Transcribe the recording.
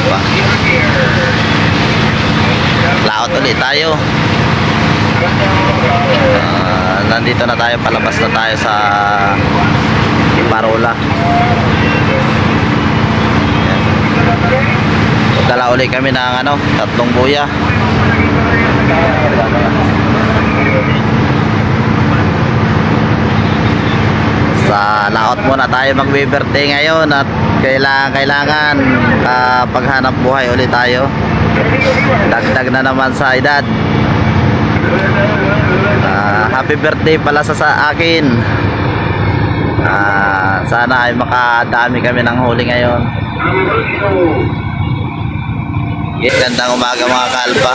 kalpa. Laot ulit tayo. Nandito na tayo, palabas na tayo sa Iparola. Dala ulit kami ng tatlong buya. Sa laot muna tayo magbe-birthday ngayon at kailangan paghanap buhay ulit tayo. Dagdag na naman sa edad. Happy birthday pala sa akin. Sana ay makadami kami ng huli ngayon. Gandang umaga mga kalpa.